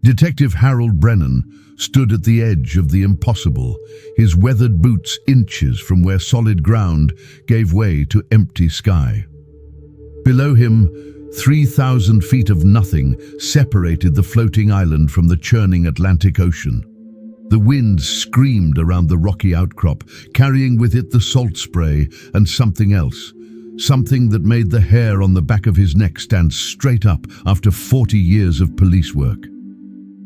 Detective Harold Brennan stood at the edge of the impossible, his weathered boots inches from where solid ground gave way to empty sky. Below him, 3,000 feet of nothing separated the floating island from the churning Atlantic Ocean. The wind screamed around the rocky outcrop, carrying with it the salt spray and something else, something that made the hair on the back of his neck stand straight up after 40 years of police work.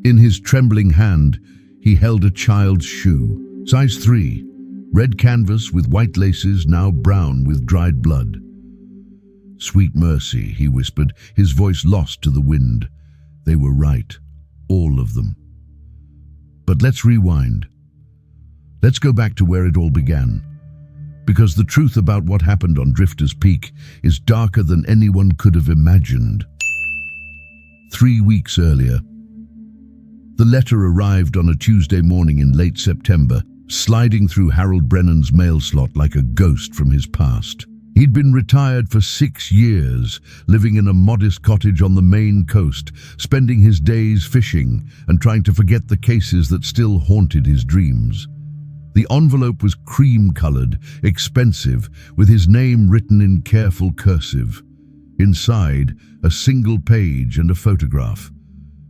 In his trembling hand, he held a child's shoe, size 3, red canvas with white laces now brown with dried blood. "Sweet mercy," he whispered, his voice lost to the wind. They were right, all of them. But let's rewind. Let's go back to where it all began. Because the truth about what happened on Drifter's Peak is darker than anyone could have imagined. 3 weeks earlier, the letter arrived on a Tuesday morning in late September, sliding through Harold Brennan's mail slot like a ghost from his past. He'd been retired for 6 years, living in a modest cottage on the Maine coast, spending his days fishing and trying to forget the cases that still haunted his dreams. The envelope was cream-colored, expensive, with his name written in careful cursive. Inside, a single page and a photograph.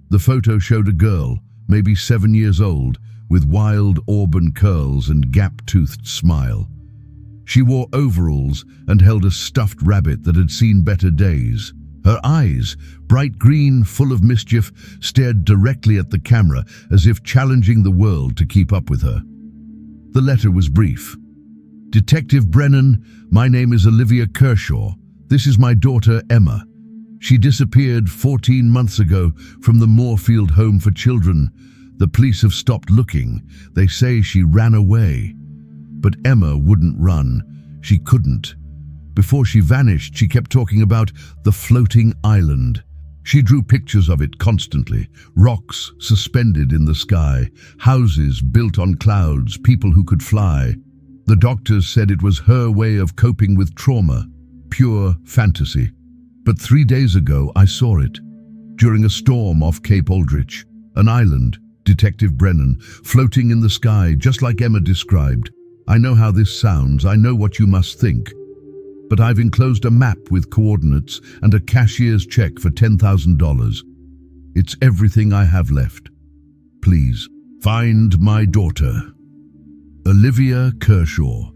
The photo showed a girl, maybe 7 years old, with wild auburn curls and gap-toothed smile. She wore overalls and held a stuffed rabbit that had seen better days. Her eyes, bright green, full of mischief, stared directly at the camera as if challenging the world to keep up with her. The letter was brief. "Detective Brennan, my name is Olivia Kershaw. This is my daughter, Emma. She disappeared 14 months ago from the Moorfield Home for Children. The police have stopped looking. They say she ran away. But Emma wouldn't run. She couldn't. Before she vanished, she kept talking about the floating island. She drew pictures of it constantly. Rocks suspended in the sky, houses built on clouds, people who could fly. The doctors said it was her way of coping with trauma, pure fantasy. But 3 days ago, I saw it. During a storm off Cape Aldrich, an island, Detective Brennan, floating in the sky, just like Emma described. I know how this sounds, I know what you must think. But I've enclosed a map with coordinates and a cashier's check for $10,000. It's everything I have left. Please, find my daughter. Olivia Kershaw.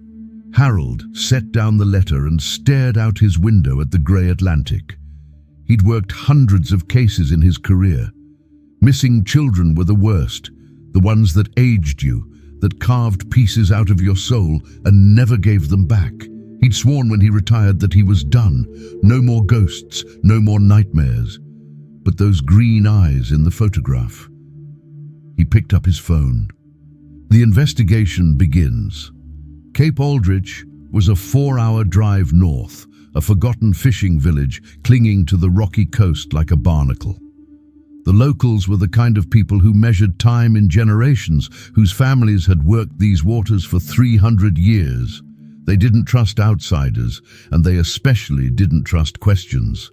Harold set down the letter and stared out his window at the grey Atlantic. He'd worked hundreds of cases in his career. Missing children were the worst, the ones that aged you, that carved pieces out of your soul and never gave them back. He'd sworn when he retired that he was done. No more ghosts, no more nightmares. But those green eyes in the photograph. He picked up his phone. The investigation begins. Cape Aldrich was a 4-hour drive north, a forgotten fishing village clinging to the rocky coast like a barnacle. The locals were the kind of people who measured time in generations, whose families had worked these waters for 300 years. They didn't trust outsiders, and they especially didn't trust questions.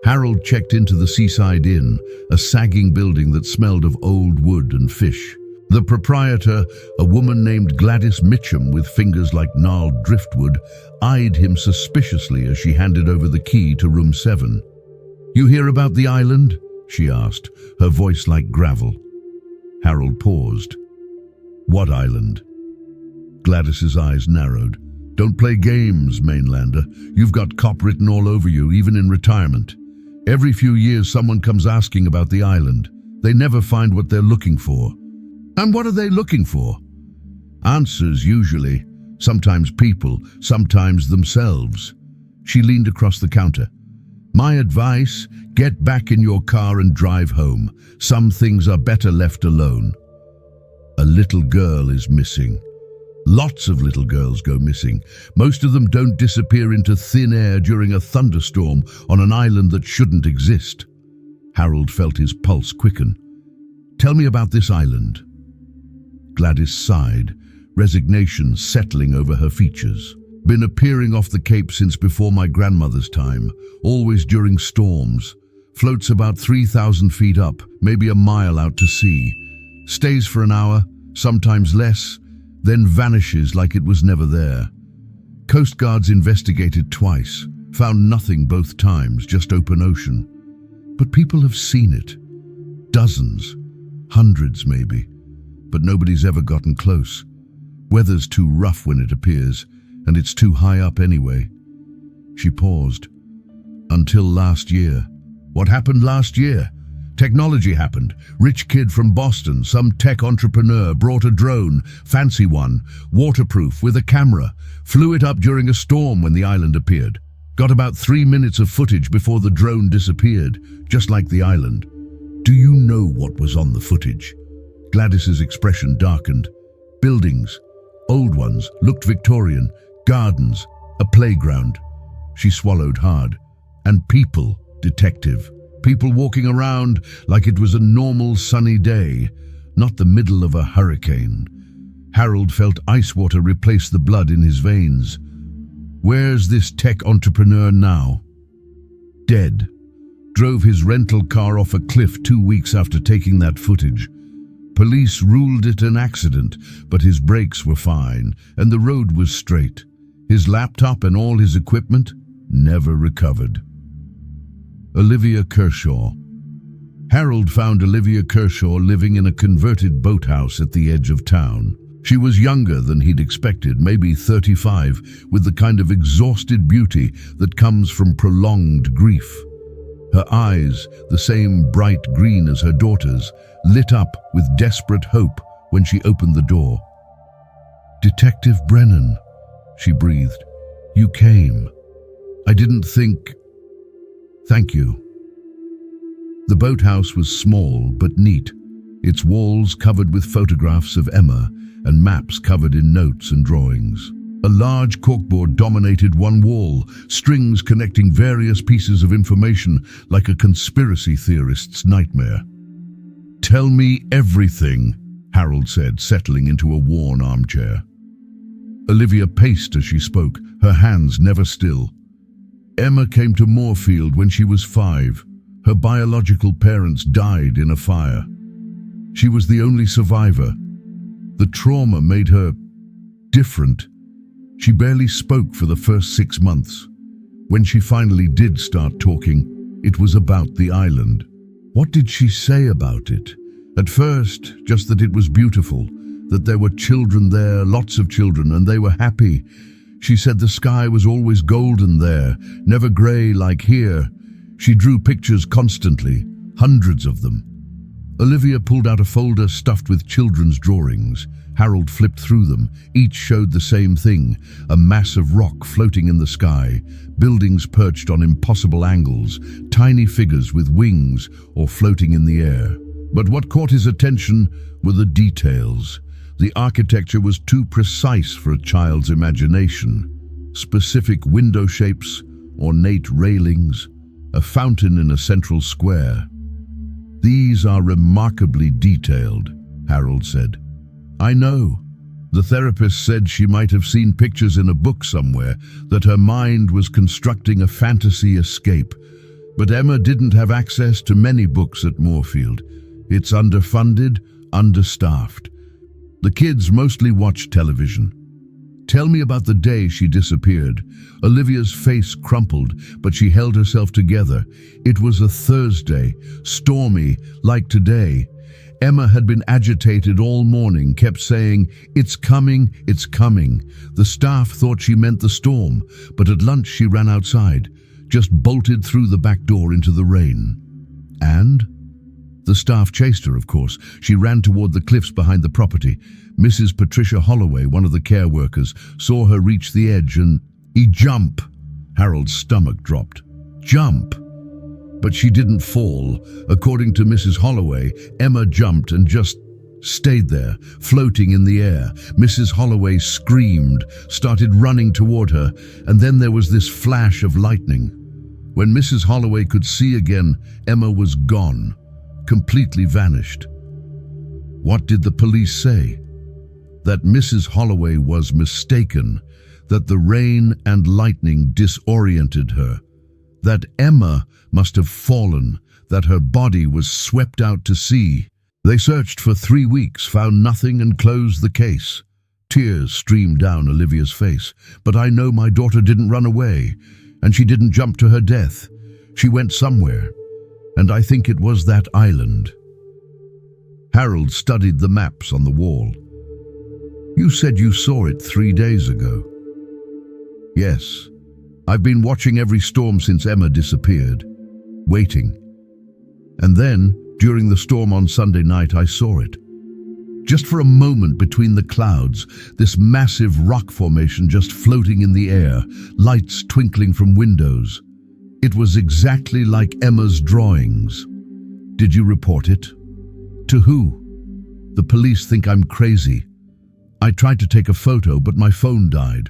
Harold checked into the Seaside Inn, a sagging building that smelled of old wood and fish. The proprietor, a woman named Gladys Mitchum with fingers like gnarled driftwood, eyed him suspiciously as she handed over the key to room 7. "You hear about the island?" she asked, her voice like gravel. Harold paused. "What island?" Gladys's eyes narrowed. "Don't play games, Mainlander. You've got cop written all over you, even in retirement. Every few years someone comes asking about the island. They never find what they're looking for." "And what are they looking for?" "Answers, usually. Sometimes people, sometimes themselves." She leaned across the counter. "My advice, get back in your car and drive home. Some things are better left alone." "A little girl is missing." "Lots of little girls go missing. Most of them don't disappear into thin air during a thunderstorm on an island that shouldn't exist." Harold felt his pulse quicken. "Tell me about this island." Gladys sighed, resignation settling over her features. "Been appearing off the Cape since before my grandmother's time, always during storms. floats about 3,000 feet up, maybe a mile out to sea, stays for an hour, sometimes less, then vanishes like it was never there. Coast Guards investigated twice, found nothing both times, just open ocean. But people have seen it. Dozens, hundreds maybe, but nobody's ever gotten close. Weather's too rough when it appears, and it's too high up anyway. She paused. Until last year. What happened last year? Technology happened. Rich kid from Boston, some tech entrepreneur, brought a drone, fancy one, waterproof, with a camera, flew it up during a storm when the island appeared. Got about 3 minutes of footage before the drone disappeared, just like the island. Do you know what was on the footage? Gladys's expression darkened. Buildings, old ones, looked Victorian, gardens, a playground. She swallowed hard. And people, detective. People walking around like it was a normal sunny day, not the middle of a hurricane. Harold felt ice water replace the blood in his veins. Where's this tech entrepreneur now? Dead. Drove his rental car off a cliff 2 weeks after taking that footage. Police ruled it an accident, but his brakes were fine and the road was straight. His laptop and all his equipment never recovered. Olivia Kershaw. Harold found Olivia Kershaw living in a converted boathouse at the edge of town. She was younger than he'd expected, maybe 35, with the kind of exhausted beauty that comes from prolonged grief. Her eyes, the same bright green as her daughter's, lit up with desperate hope when she opened the door. "Detective Brennan," she breathed. "You came. I didn't think... Thank you." The boathouse was small but neat, its walls covered with photographs of Emma and maps covered in notes and drawings. A large corkboard dominated one wall, strings connecting various pieces of information like a conspiracy theorist's nightmare. "Tell me everything," Harold said, settling into a worn armchair. Olivia paced as she spoke, her hands never still. Emma came to Moorfield when she was 5. Her biological parents died in a fire. She was the only survivor. The trauma made her different. She barely spoke for the first 6 months. When she finally did start talking, it was about the island. What did she say about it? At first, just that it was beautiful, that there were children there, lots of children, and they were happy. She said the sky was always golden there, never grey like here. She drew pictures constantly, hundreds of them. Olivia pulled out a folder stuffed with children's drawings. Harold flipped through them. Each showed the same thing, a mass of rock floating in the sky, buildings perched on impossible angles, tiny figures with wings or floating in the air. But what caught his attention were the details. The architecture was too precise for a child's imagination. Specific window shapes, ornate railings, a fountain in a central square. "These are remarkably detailed," Harold said. "I know." The therapist said she might have seen pictures in a book somewhere, that her mind was constructing a fantasy escape. But Emma didn't have access to many books at Moorfield. It's underfunded, understaffed. The kids mostly watch television. "Tell me about the day she disappeared." Olivia's face crumpled, but she held herself together. It was a Thursday, stormy, like today. Emma had been agitated all morning, kept saying, "It's coming, it's coming." The staff thought she meant the storm, but at lunch she ran outside, just bolted through the back door into the rain. And? The staff chased her, of course. She ran toward the cliffs behind the property. Mrs. Patricia Holloway, one of the care workers, saw her reach the edge and... "Jump!" Harold's stomach dropped. "Jump!" But she didn't fall. According to Mrs. Holloway, Emma jumped and just stayed there, floating in the air. Mrs. Holloway screamed, started running toward her, and then there was this flash of lightning. When Mrs. Holloway could see again, Emma was gone. Completely vanished. What did the police say? That Mrs. Holloway was mistaken, that the rain and lightning disoriented her, that Emma must have fallen, that her body was swept out to sea. They searched for 3 weeks, found nothing, and closed the case. Tears streamed down Olivia's face. But I know my daughter didn't run away, and she didn't jump to her death. She went somewhere, and I think it was that island. Harold studied the maps on the wall. You said you saw it 3 days ago. Yes, I've been watching every storm since Emma disappeared, waiting. And then, during the storm on Sunday night, I saw it. Just for a moment between the clouds, this massive rock formation just floating in the air, lights twinkling from windows. It was exactly like Emma's drawings. Did you report it? To who? The police think I'm crazy. I tried to take a photo, but my phone died.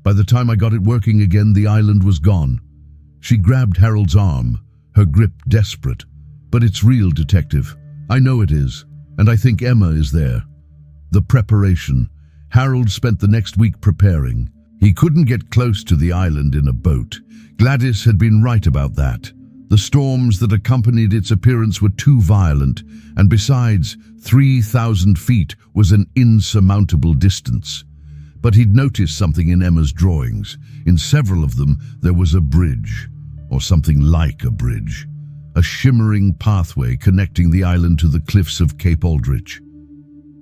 By the time I got it working again, the island was gone. She grabbed Harold's arm, her grip desperate. But it's real, Detective. I know it is, and I think Emma is there. The preparation. Harold spent the next week preparing. He couldn't get close to the island in a boat. Gladys had been right about that. The storms that accompanied its appearance were too violent, and besides, 3,000 feet was an insurmountable distance. But he'd noticed something in Emma's drawings. In several of them, there was a bridge, or something like a bridge. A shimmering pathway connecting the island to the cliffs of Cape Aldrich.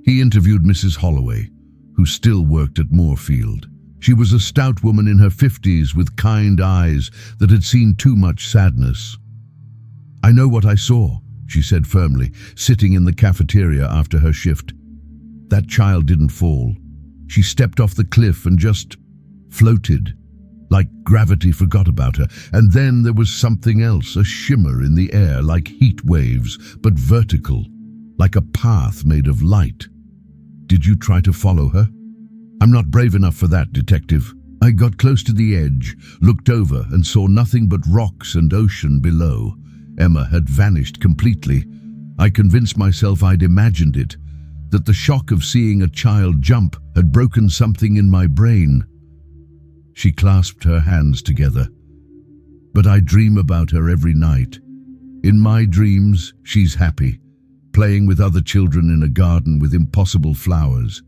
He interviewed Mrs. Holloway, who still worked at Moorfield. She was a stout woman in her 50s with kind eyes that had seen too much sadness. I know what I saw, she said firmly, sitting in the cafeteria after her shift. That child didn't fall. She stepped off the cliff and just floated, like gravity forgot about her. And then there was something else, a shimmer in the air, like heat waves, but vertical, like a path made of light. Did you try to follow her? I'm not brave enough for that, Detective. I got close to the edge, looked over, and saw nothing but rocks and ocean below. Emma had vanished completely. I convinced myself I'd imagined it, that the shock of seeing a child jump had broken something in my brain. She clasped her hands together. But I dream about her every night. In my dreams, she's happy, playing with other children in a garden with impossible flowers.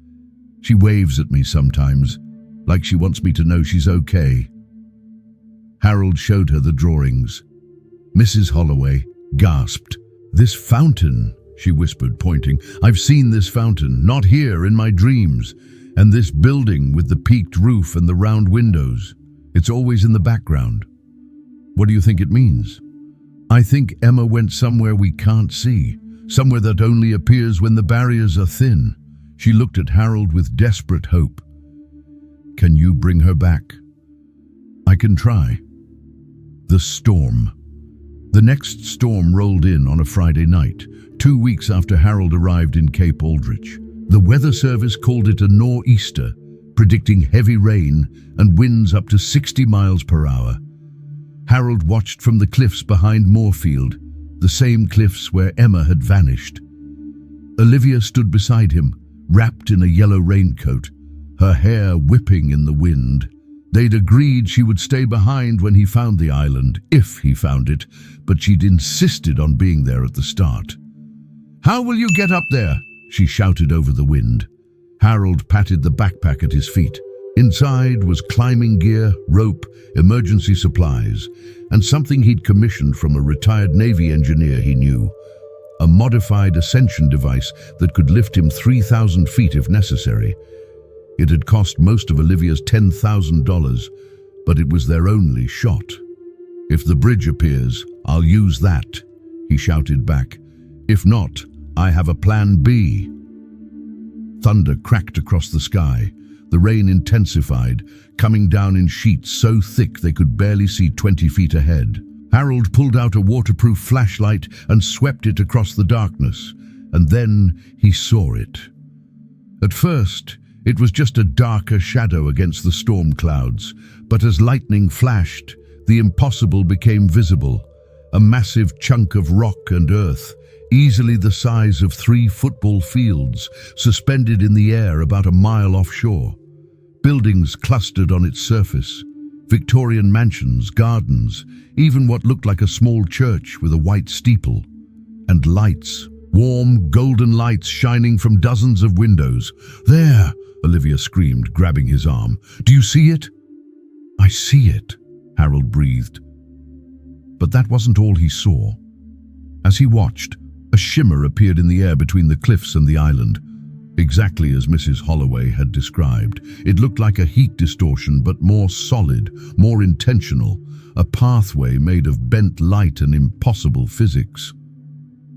She waves at me sometimes, like she wants me to know she's okay. Harold showed her the drawings. Mrs. Holloway gasped. This fountain, she whispered, pointing. I've seen this fountain, not here, in my dreams. And this building with the peaked roof and the round windows. It's always in the background. What do you think it means? I think Emma went somewhere we can't see, somewhere that only appears when the barriers are thin. She looked at Harold with desperate hope. Can you bring her back? I can try. The storm. The next storm rolled in on a Friday night, 2 weeks after Harold arrived in Cape Aldrich. The Weather Service called it a nor'easter, predicting heavy rain and winds up to 60 miles per hour. Harold watched from the cliffs behind Moorfield, the same cliffs where Emma had vanished. Olivia stood beside him, wrapped in a yellow raincoat, her hair whipping in the wind. They'd agreed she would stay behind when he found the island, if he found it, but she'd insisted on being there at the start. How will you get up there? She shouted over the wind. Harold patted the backpack at his feet. Inside was climbing gear, rope, emergency supplies, and something he'd commissioned from a retired Navy engineer he knew. A modified ascension device that could lift him 3,000 feet if necessary. It had cost most of Olivia's $10,000, but it was their only shot. If the bridge appears, I'll use that, he shouted back. If not, I have a plan B. Thunder cracked across the sky. The rain intensified, coming down in sheets so thick they could barely see 20 feet ahead. Harold pulled out a waterproof flashlight and swept it across the darkness, and then he saw it. At first, it was just a darker shadow against the storm clouds, but as lightning flashed, the impossible became visible. A massive chunk of rock and earth, easily the size of 3 football fields, suspended in the air about a mile offshore. Buildings clustered on its surface. Victorian mansions, gardens, even what looked like a small church with a white steeple. And lights, warm, golden lights shining from dozens of windows. "There!" Olivia screamed, grabbing his arm. "Do you see it?" "I see it," Harold breathed. But that wasn't all he saw. As he watched, a shimmer appeared in the air between the cliffs and the island, exactly as Mrs. Holloway had described. It looked like a heat distortion, but more solid, more intentional, a pathway made of bent light and impossible physics.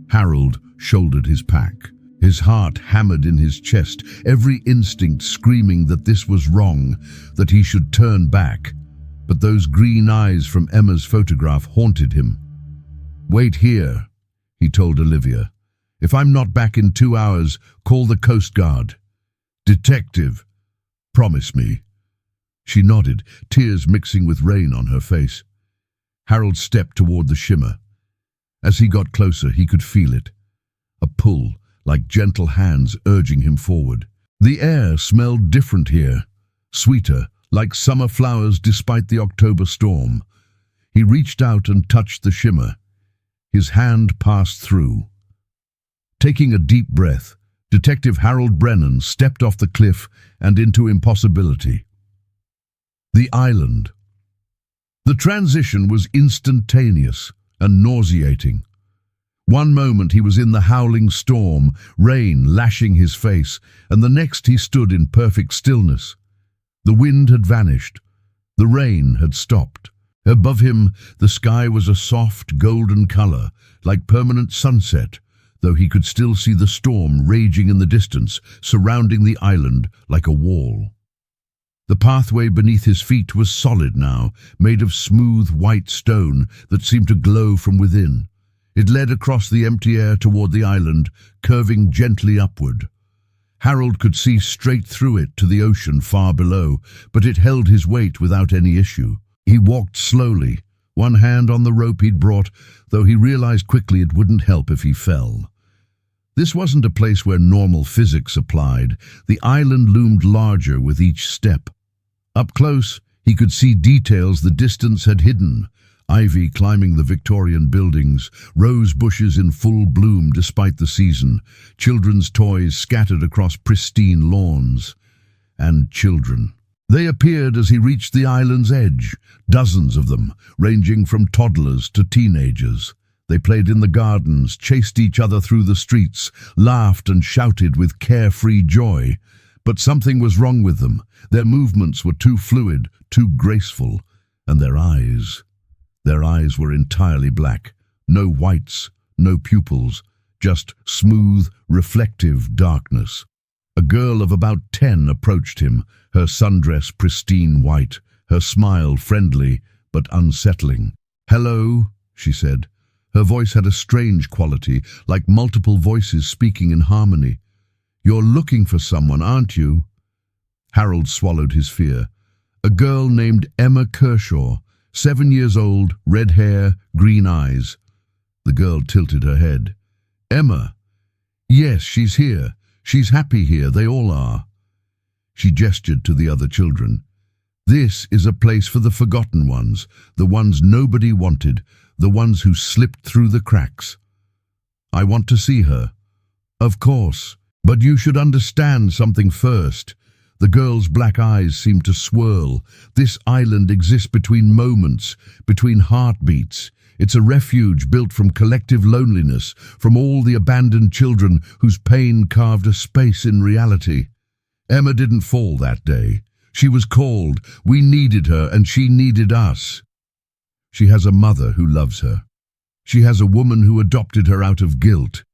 Harold shouldered his pack, his heart hammered in his chest, every instinct screaming that this was wrong, that he should turn back. But those green eyes from Emma's photograph haunted him. "Wait here," he told Olivia. "If I'm not back in 2 hours, call the Coast Guard." "Detective, promise me." She nodded, tears mixing with rain on her face. Harold stepped toward the shimmer. As he got closer, he could feel it. A pull, like gentle hands urging him forward. The air smelled different here, sweeter, like summer flowers despite the October storm. He reached out and touched the shimmer. His hand passed through. Taking a deep breath, Detective Harold Brennan stepped off the cliff and into impossibility. The island. The transition was instantaneous and nauseating. One moment he was in the howling storm, rain lashing his face, and the next he stood in perfect stillness. The wind had vanished. The rain had stopped. Above him, the sky was a soft, golden color, like permanent sunset, though he could still see the storm raging in the distance, surrounding the island like a wall. The pathway beneath his feet was solid now, made of smooth white stone that seemed to glow from within. It led across the empty air toward the island, curving gently upward. Harold could see straight through it to the ocean far below, but it held his weight without any issue. He walked slowly, one hand on the rope he'd brought, though he realized quickly it wouldn't help if he fell. This wasn't a place where normal physics applied. The island loomed larger with each step. Up close, he could see details the distance had hidden. Ivy climbing the Victorian buildings, rose bushes in full bloom despite the season, children's toys scattered across pristine lawns. And children. They appeared as he reached the island's edge, dozens of them, ranging from toddlers to teenagers. They played in the gardens, chased each other through the streets, laughed and shouted with carefree joy. But something was wrong with them. Their movements were too fluid, too graceful, and their eyes were entirely black. No whites, no pupils, just smooth, reflective darkness. A girl of about 10 approached him, her sundress pristine white, her smile friendly but unsettling. "Hello," she said. Her voice had a strange quality, like multiple voices speaking in harmony. "You're looking for someone, aren't you?" Harold swallowed his fear. A girl named Emma Kershaw, 7 years old, red hair, green eyes. The girl tilted her head. "Emma? Yes, she's here. She's happy here, they all are." She gestured to the other children. "This is a place for the forgotten ones, the ones nobody wanted, the ones who slipped through the cracks. I want to see her." "Of course, but you should understand something first." The girl's black eyes seemed to swirl. "This island exists between moments, between heartbeats. It's a refuge built from collective loneliness, from all the abandoned children whose pain carved a space in reality. Emma didn't fall that day. She was called. We needed her, and she needed us. She has a mother who loves her. She has a woman who adopted her out of guilt.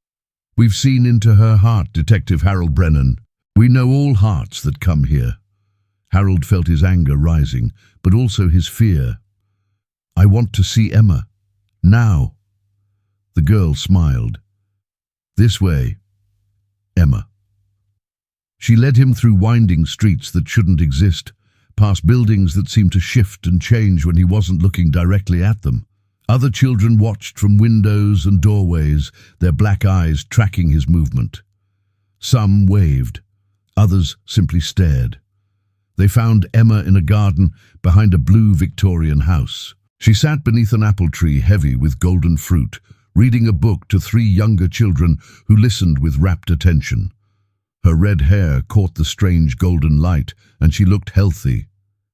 We've seen into her heart, Detective Harold Brennan. We know all hearts that come here." Harold felt his anger rising, but also his fear. "I want to see Emma. Now." The girl smiled. "This way, Emma." She led him through winding streets that shouldn't exist, past buildings that seemed to shift and change when he wasn't looking directly at them. Other children watched from windows and doorways, their black eyes tracking his movement. Some waved. Others simply stared. They found Emma in a garden behind a blue Victorian house. She sat beneath an apple tree heavy with golden fruit, reading a book to 3 younger children who listened with rapt attention. Her red hair caught the strange golden light, and she looked healthy,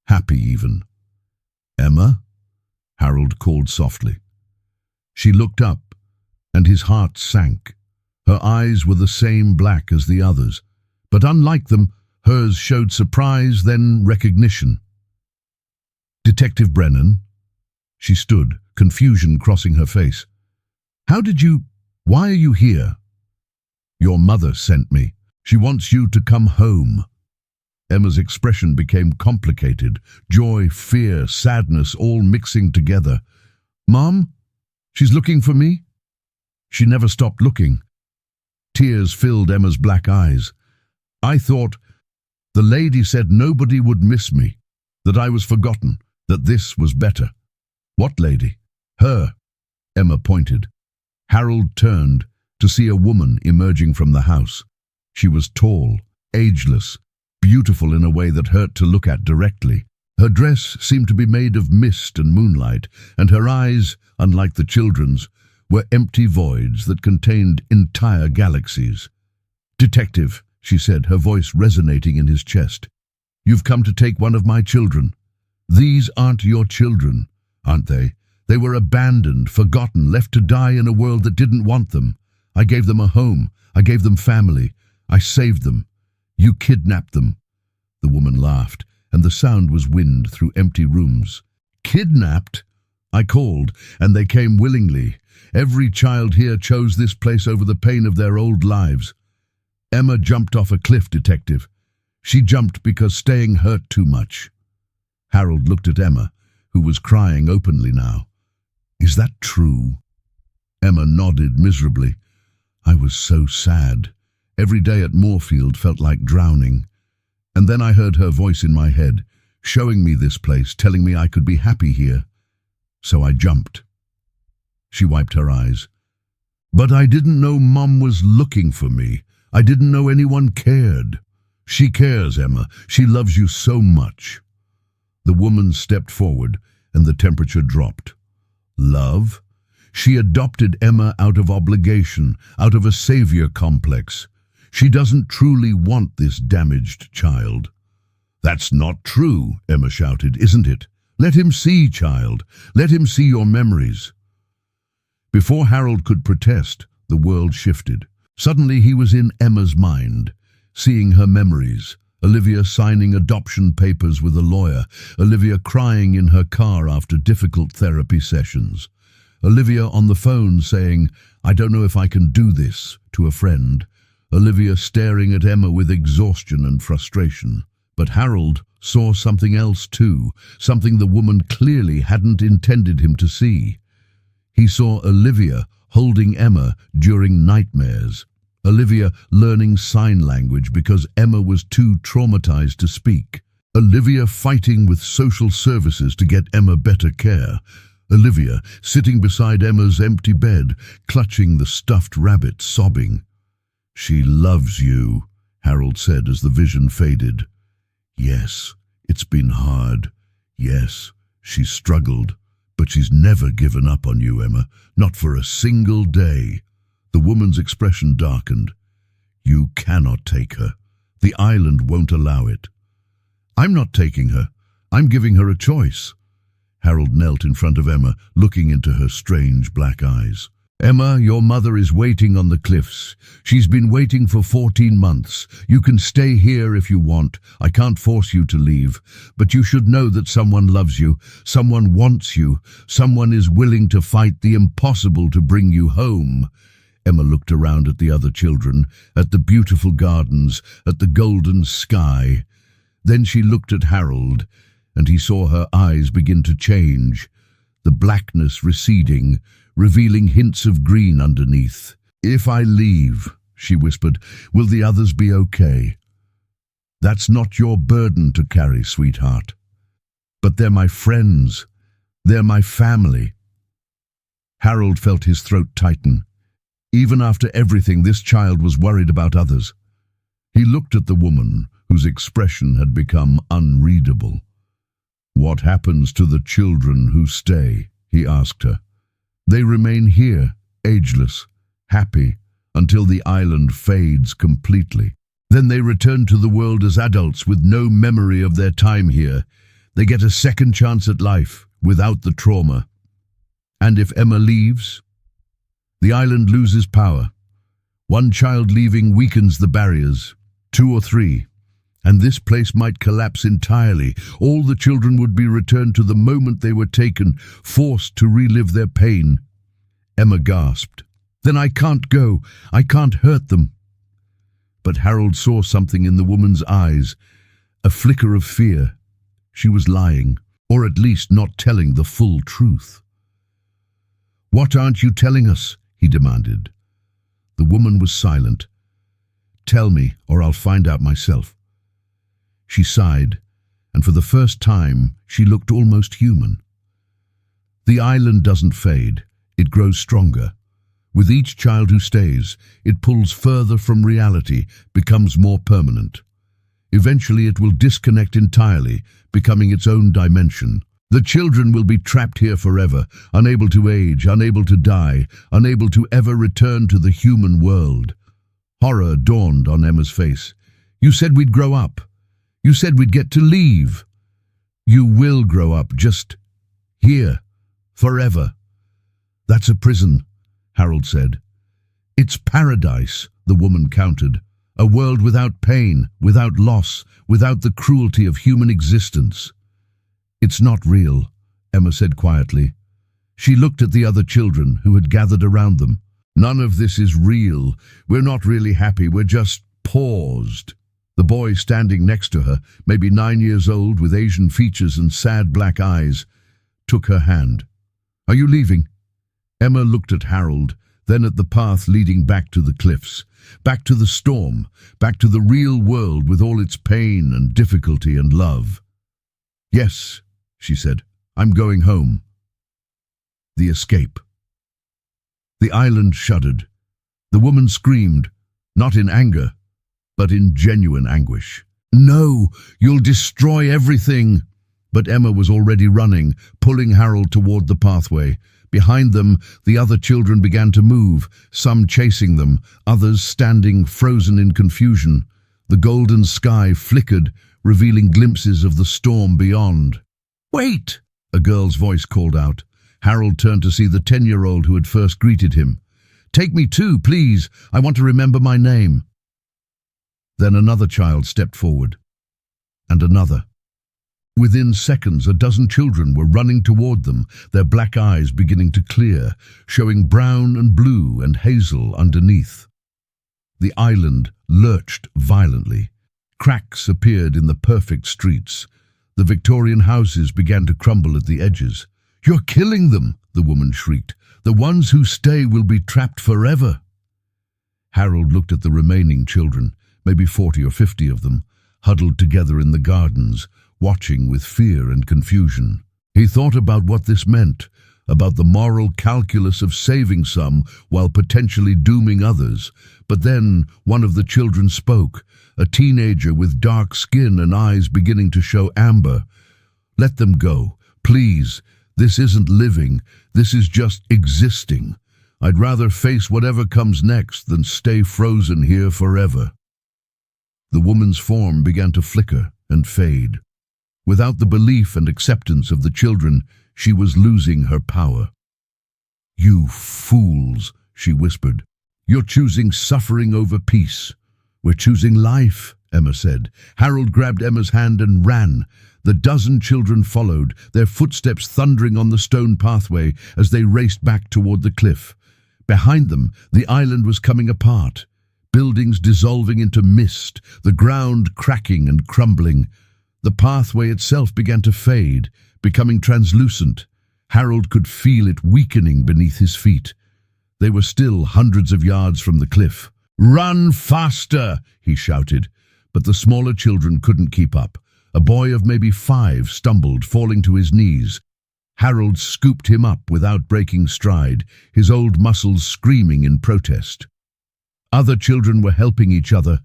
happy even. "Emma?" Harold called softly. She looked up, and his heart sank. Her eyes were the same black as the others, but unlike them, hers showed surprise, then recognition. "Detective Brennan?" She stood, confusion crossing her face. Why are you here?" "Your mother sent me. She wants you to come home." Emma's expression became complicated, joy, fear, sadness, all mixing together. "Mom? She's looking for me?" She never stopped looking. Tears filled Emma's black eyes. "I thought the lady said nobody would miss me, that I was forgotten, that this was better." "What lady?" "Her," Emma pointed. Harold turned to see a woman emerging from the house. She was tall, ageless, beautiful in a way that hurt to look at directly. Her dress seemed to be made of mist and moonlight, and her eyes, unlike the children's, were empty voids that contained entire galaxies. "Detective," she said, her voice resonating in his chest. "You've come to take one of my children. These aren't your children, aren't they? They were abandoned, forgotten, left to die in a world that didn't want them. I gave them a home. I gave them family. I saved them. You kidnapped them." The woman laughed, and the sound was wind through empty rooms. "Kidnapped?" "I called, and they came willingly. Every child here chose this place over the pain of their old lives. Emma jumped off a cliff, Detective. She jumped because staying hurt too much." Harold looked at Emma, who was crying openly now. "Is that true?" Emma nodded miserably. "I was so sad. Every day at Moorfield felt like drowning. And then I heard her voice in my head, showing me this place, telling me I could be happy here. So I jumped." She wiped her eyes. "But I didn't know Mom was looking for me. I didn't know anyone cared." "She cares, Emma. She loves you so much." The woman stepped forward, and the temperature dropped. "Love?" She adopted Emma out of obligation, out of a savior complex. She doesn't truly want this damaged child. "That's not true," Emma shouted, "isn't it? Let him see, child. Let him see your memories." Before Harold could protest, the world shifted. Suddenly he was in Emma's mind, seeing her memories. Olivia signing adoption papers with a lawyer. Olivia crying in her car after difficult therapy sessions. Olivia on the phone saying, "I don't know if I can do this," to a friend. Olivia staring at Emma with exhaustion and frustration. But Harold saw something else too, something the woman clearly hadn't intended him to see. He saw Olivia holding Emma during nightmares. Olivia learning sign language because Emma was too traumatized to speak. Olivia fighting with social services to get Emma better care. Olivia sitting beside Emma's empty bed, clutching the stuffed rabbit, sobbing. "She loves you," Harold said as the vision faded. "Yes, it's been hard. Yes, she's struggled. But she's never given up on you, Emma. Not for a single day." The woman's expression darkened. "You cannot take her. The island won't allow it." "I'm not taking her. I'm giving her a choice." Harold knelt in front of Emma, looking into her strange black eyes. "Emma, your mother is waiting on the cliffs. She's been waiting for 14 months. You can stay here if you want. I can't force you to leave. But you should know that someone loves you. Someone wants you. Someone is willing to fight the impossible to bring you home." Emma looked around at the other children, at the beautiful gardens, at the golden sky. Then she looked at Harold, and he saw her eyes begin to change, the blackness receding, revealing hints of green underneath. "If I leave," she whispered, "will the others be okay?" "That's not your burden to carry, sweetheart." "But they're my friends. They're my family." Harold felt his throat tighten. Even after everything, this child was worried about others. He looked at the woman, whose expression had become unreadable. "What happens to the children who stay?" he asked her. "They remain here, ageless, happy, until the island fades completely. Then they return to the world as adults with no memory of their time here. They get a second chance at life, without the trauma. And if Emma leaves, the island loses power. One child leaving weakens the barriers, 2 or 3, and this place might collapse entirely. All the children would be returned to the moment they were taken, forced to relive their pain." Emma gasped. "Then I can't go. I can't hurt them." But Harold saw something in the woman's eyes, a flicker of fear. She was lying, or at least not telling the full truth. "What aren't you telling us?" he demanded. The woman was silent. "Tell me, or I'll find out myself." She sighed, and for the first time she looked almost human. "The island doesn't fade, it grows stronger. With each child who stays, it pulls further from reality, becomes more permanent. Eventually it will disconnect entirely, becoming its own dimension. The children will be trapped here forever, unable to age, unable to die, unable to ever return to the human world." Horror dawned on Emma's face. "You said we'd grow up. You said we'd get to leave." "You will grow up, just here, forever." "That's a prison," Harold said. "It's paradise," the woman countered. "A world without pain, without loss, without the cruelty of human existence." "It's not real," Emma said quietly. She looked at the other children who had gathered around them. "None of this is real. We're not really happy, we're just paused." The boy standing next to her, maybe 9 years old with Asian features and sad black eyes, took her hand. "Are you leaving?" Emma looked at Harold, then at the path leading back to the cliffs, back to the storm, back to the real world with all its pain and difficulty and love. "Yes," she said, "I'm going home." The escape. The island shuddered. The woman screamed, not in anger, but in genuine anguish. "No, you'll destroy everything!" But Emma was already running, pulling Harold toward the pathway. Behind them, the other children began to move, some chasing them, others standing frozen in confusion. The golden sky flickered, revealing glimpses of the storm beyond. "Wait!" a girl's voice called out. Harold turned to see the 10-year-old who had first greeted him. "Take me too, please. I want to remember my name." Then another child stepped forward, and another. Within seconds, a dozen children were running toward them, their black eyes beginning to clear, showing brown and blue and hazel underneath. The island lurched violently. Cracks appeared in the perfect streets. The Victorian houses began to crumble at the edges. "You're killing them," the woman shrieked. "The ones who stay will be trapped forever." Harold looked at the remaining children, maybe 40 or 50 of them, huddled together in the gardens, watching with fear and confusion. He thought about what this meant, about the moral calculus of saving some while potentially dooming others. But then one of the children spoke, a teenager with dark skin and eyes beginning to show amber. "Let them go, please. This isn't living, this is just existing. I'd rather face whatever comes next than stay frozen here forever." The woman's form began to flicker and fade. Without the belief and acceptance of the children, she was losing her power. "You fools," she whispered. "You're choosing suffering over peace." "We're choosing life," Emma said. Harold grabbed Emma's hand and ran. The dozen children followed, their footsteps thundering on the stone pathway as they raced back toward the cliff. Behind them, the island was coming apart, buildings dissolving into mist, the ground cracking and crumbling. The pathway itself began to fade, becoming translucent. Harold could feel it weakening beneath his feet. They were still hundreds of yards from the cliff. "Run faster!" he shouted, but the smaller children couldn't keep up. A boy of maybe 5 stumbled, falling to his knees. Harold scooped him up without breaking stride, his old muscles screaming in protest. Other children were helping each other,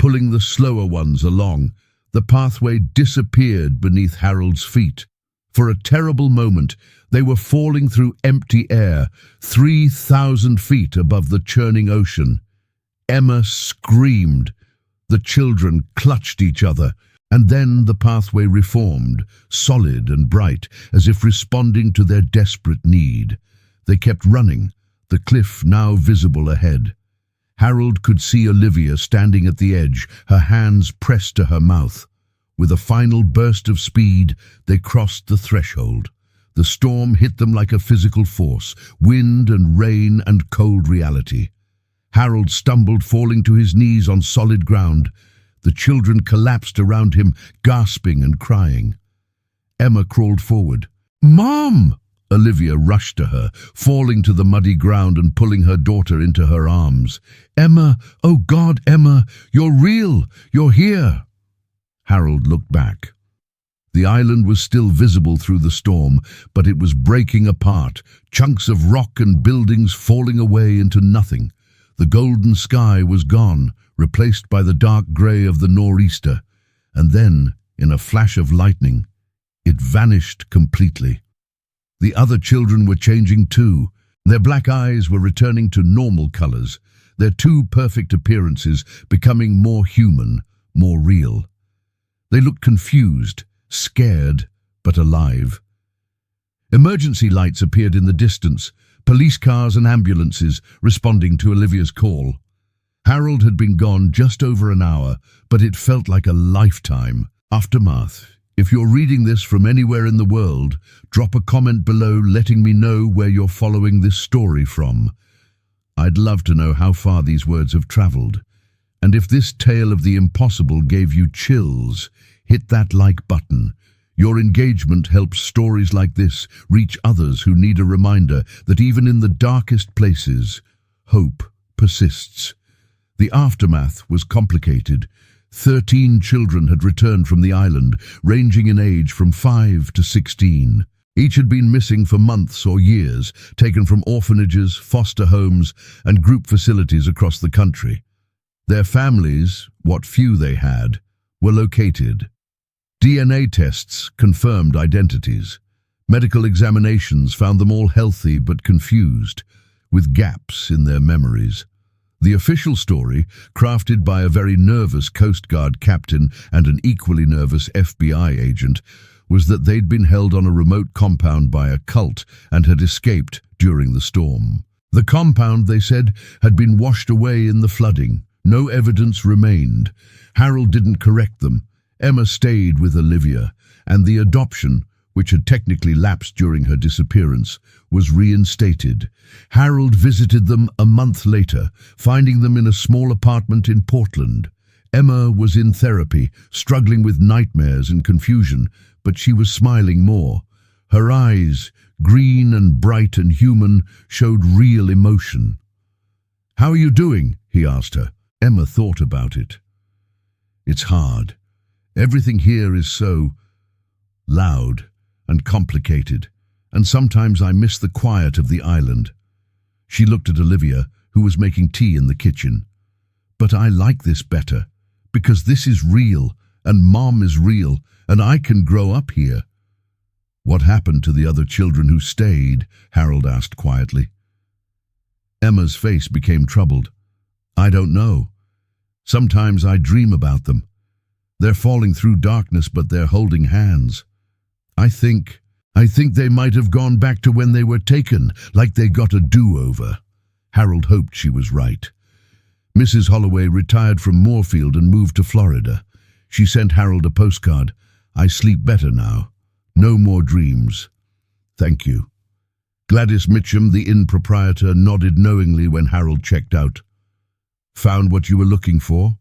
pulling the slower ones along. The pathway disappeared beneath Harold's feet. For a terrible moment, they were falling through empty air, 3,000 feet above the churning ocean. Emma screamed. The children clutched each other, and then the pathway reformed, solid and bright, as if responding to their desperate need. They kept running, the cliff now visible ahead. Harold could see Olivia standing at the edge, her hands pressed to her mouth. With a final burst of speed, they crossed the threshold. The storm hit them like a physical force, wind and rain and cold reality. Harold stumbled, falling to his knees on solid ground. The children collapsed around him, gasping and crying. Emma crawled forward. "Mom!" Olivia rushed to her, falling to the muddy ground and pulling her daughter into her arms. "Emma! Oh God, Emma! You're real! You're here!" Harold looked back. The island was still visible through the storm, but it was breaking apart, chunks of rock and buildings falling away into nothing. The golden sky was gone, replaced by the dark grey of the nor'easter, and then, in a flash of lightning, it vanished completely. The other children were changing too. Their black eyes were returning to normal colours, their two perfect appearances becoming more human, more real. They looked confused, scared, but alive. Emergency lights appeared in the distance, police cars and ambulances responding to Olivia's call. Harold had been gone just over an hour, but it felt like a lifetime. Aftermath. If you're reading this from anywhere in the world, drop a comment below letting me know where you're following this story from. I'd love to know how far these words have travelled. And if this tale of the impossible gave you chills, hit that like button. Your engagement helps stories like this reach others who need a reminder that even in the darkest places, hope persists. The aftermath was complicated. 13 children had returned from the island, ranging in age from 5 to 16. Each had been missing for months or years, taken from orphanages, foster homes, and group facilities across the country. Their families, what few they had, were located. DNA tests confirmed identities. Medical examinations found them all healthy but confused, with gaps in their memories. The official story, crafted by a very nervous Coast Guard captain and an equally nervous FBI agent, was that they'd been held on a remote compound by a cult and had escaped during the storm. The compound, they said, had been washed away in the flooding. No evidence remained. Harold didn't correct them. Emma stayed with Olivia, and the adoption, which had technically lapsed during her disappearance, was reinstated. Harold visited them a month later, finding them in a small apartment in Portland. Emma was in therapy, struggling with nightmares and confusion, but she was smiling more. Her eyes, green and bright and human, showed real emotion. "How are you doing?" he asked her. Emma thought about it. "It's hard. Everything here is so loud and complicated, and sometimes I miss the quiet of the island." She looked at Olivia, who was making tea in the kitchen. "But I like this better, because this is real, and Mom is real, and I can grow up here." "What happened to the other children who stayed?" Harold asked quietly. Emma's face became troubled. "I don't know. Sometimes I dream about them. They're falling through darkness, but they're holding hands. I think they might have gone back to when they were taken, like they got a do-over." Harold hoped she was right. Mrs. Holloway retired from Moorfield and moved to Florida. She sent Harold a postcard. "I sleep better now. No more dreams. Thank you." Gladys Mitchum, the inn proprietor, nodded knowingly when Harold checked out. "Found what you were looking for?"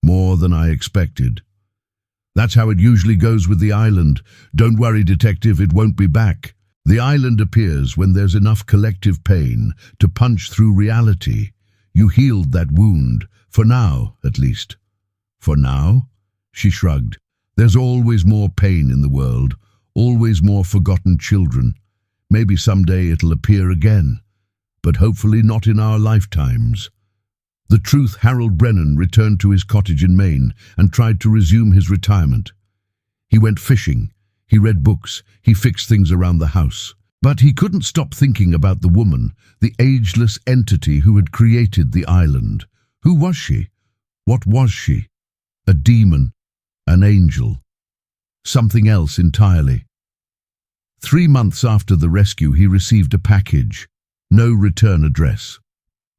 "More than I expected." "That's how it usually goes with the island. Don't worry, detective, it won't be back." The island appears when there's enough collective pain to punch through reality. You healed that wound, for now, at least. "For now?" She shrugged. "There's always more pain in the world, always more forgotten children. Maybe someday it'll appear again, but hopefully not in our lifetimes." The truth, Harold Brennan returned to his cottage in Maine and tried to resume his retirement. He went fishing, he read books, he fixed things around the house. But he couldn't stop thinking about the woman, the ageless entity who had created the island. Who was she? What was she? A demon? An angel? Something else entirely? 3 months after the rescue, he received a package. No return address.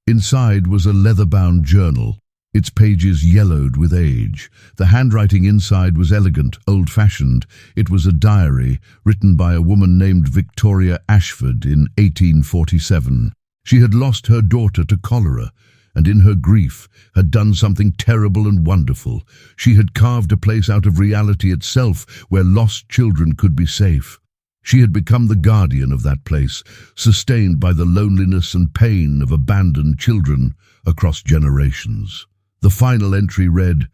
Inside was a leather-bound journal, its pages yellowed with age. The handwriting inside was elegant, old-fashioned. It was a diary written by a woman named Victoria Ashford in 1847. She had lost her daughter to cholera, and in her grief had done something terrible and wonderful. She had carved a place out of reality itself where lost children could be safe. She had become the guardian of that place, sustained by the loneliness and pain of abandoned children across generations. The final entry read,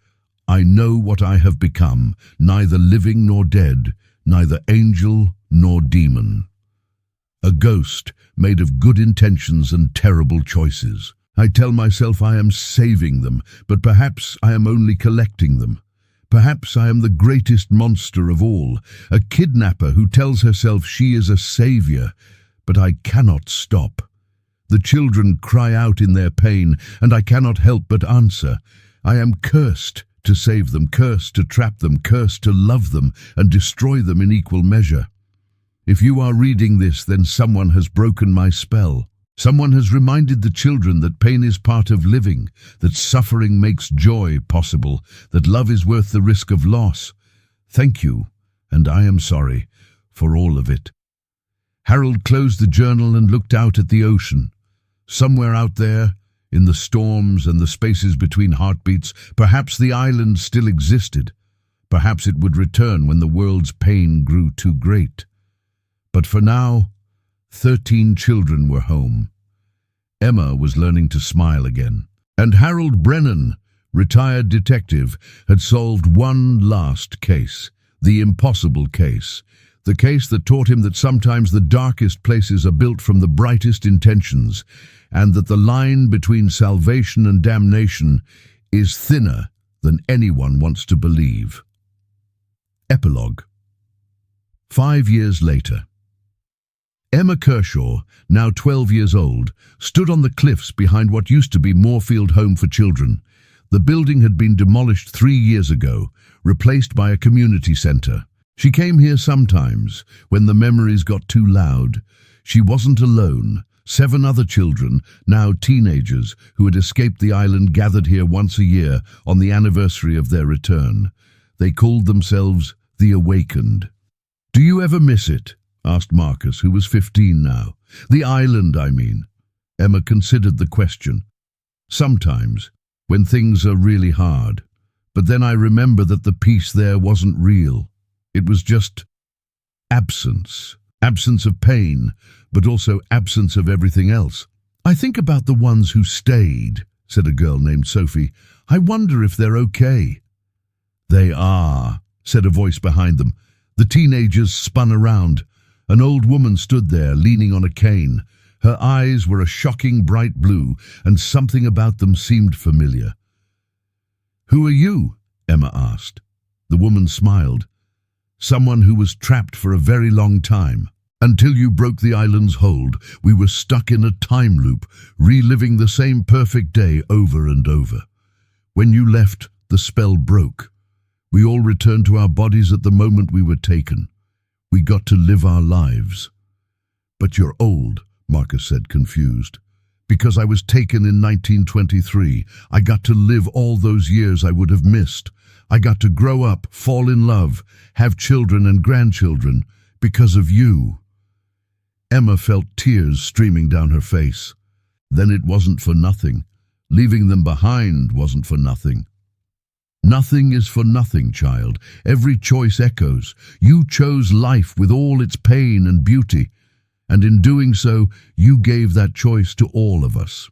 "I know what I have become, neither living nor dead, neither angel nor demon. A ghost made of good intentions and terrible choices. I tell myself I am saving them, but perhaps I am only collecting them. Perhaps I am the greatest monster of all, a kidnapper who tells herself she is a savior, but I cannot stop. The children cry out in their pain, and I cannot help but answer. I am cursed to save them, cursed to trap them, cursed to love them and destroy them in equal measure. If you are reading this, then someone has broken my spell. Someone has reminded the children that pain is part of living, that suffering makes joy possible, that love is worth the risk of loss. Thank you, and I am sorry for all of it." Harold closed the journal and looked out at the ocean. Somewhere out there, in the storms and the spaces between heartbeats, perhaps the island still existed. Perhaps it would return when the world's pain grew too great. But for now, 13 children were home. Emma was learning to smile again. And Harold Brennan, retired detective, had solved one last case, the impossible case. The case that taught him that sometimes the darkest places are built from the brightest intentions, and that the line between salvation and damnation is thinner than anyone wants to believe. Epilogue. 5 years later. Emma Kershaw, now 12 years old, stood on the cliffs behind what used to be Moorfield Home for Children. The building had been demolished 3 years ago, replaced by a community centre. She came here sometimes, when the memories got too loud. She wasn't alone. 7 other children, now teenagers, who had escaped the island, gathered here once a year on the anniversary of their return. They called themselves the Awakened. "Do you ever miss it?" asked Marcus, who was 15 now. "The island, I mean." Emma considered the question. "Sometimes, when things are really hard. But then I remember that the peace there wasn't real. It was just absence. Absence of pain, but also absence of everything else. I think about the ones who stayed," said a girl named Sophie. "I wonder if they're okay." "They are," said a voice behind them. The teenagers spun around. An old woman stood there, leaning on a cane. Her eyes were a shocking bright blue, and something about them seemed familiar. "Who are you?" Emma asked. The woman smiled. "Someone who was trapped for a very long time. Until you broke the island's hold, we were stuck in a time loop, reliving the same perfect day over and over. When you left, the spell broke. We all returned to our bodies at the moment we were taken. We got to live our lives." "But you're old," Marcus said, confused. "Because I was taken in 1923. I got to live all those years I would have missed. I got to grow up, fall in love, have children and grandchildren, because of you." Emma felt tears streaming down her face. Then it wasn't for nothing. Leaving them behind wasn't for nothing. "Nothing is for nothing, child. Every choice echoes. You chose life with all its pain and beauty, and in doing so, you gave that choice to all of us."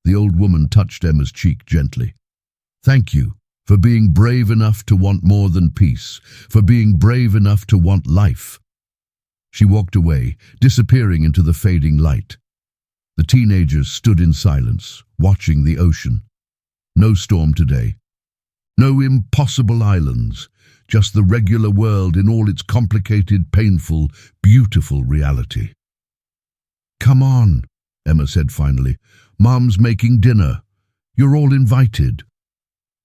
The old woman touched Emma's cheek gently. "Thank you for being brave enough to want more than peace, for being brave enough to want life." She walked away, disappearing into the fading light. The teenagers stood in silence, watching the ocean. No storm today. No impossible islands. Just the regular world in all its complicated, painful, beautiful reality. "Come on," Emma said finally. "Mom's making dinner. You're all invited."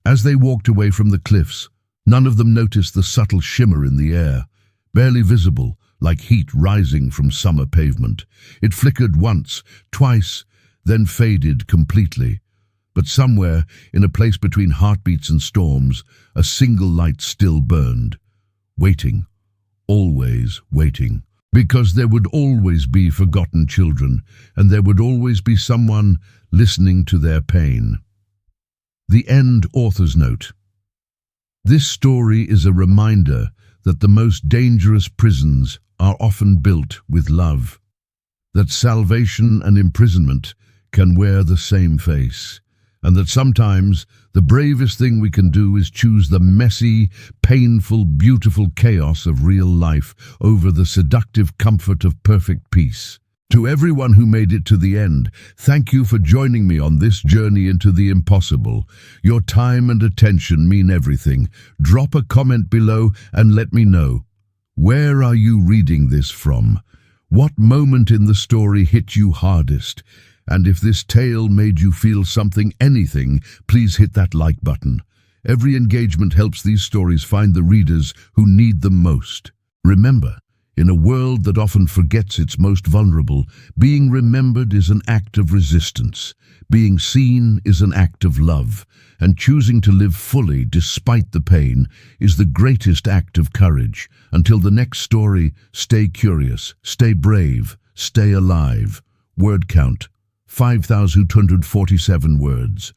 As they walked away from the cliffs, none of them noticed the subtle shimmer in the air, barely visible, like heat rising from summer pavement. It flickered once, twice, then faded completely. But somewhere, in a place between heartbeats and storms, a single light still burned. Waiting. Always waiting. Because there would always be forgotten children, and there would always be someone listening to their pain. The end author's note. This story is a reminder that the most dangerous prisons are often built with love, that salvation and imprisonment can wear the same face, and that sometimes the bravest thing we can do is choose the messy, painful, beautiful chaos of real life over the seductive comfort of perfect peace. To everyone who made it to the end, thank you for joining me on this journey into the impossible. Your time and attention mean everything. Drop a comment below and let me know. Where are you reading this from? What moment in the story hit you hardest? And if this tale made you feel something, anything, please hit that like button. Every engagement helps these stories find the readers who need them most. Remember, in a world that often forgets its most vulnerable, being remembered is an act of resistance. Being seen is an act of love. And choosing to live fully despite the pain is the greatest act of courage. Until the next story, stay curious, stay brave, stay alive. Word count, 5,247 words.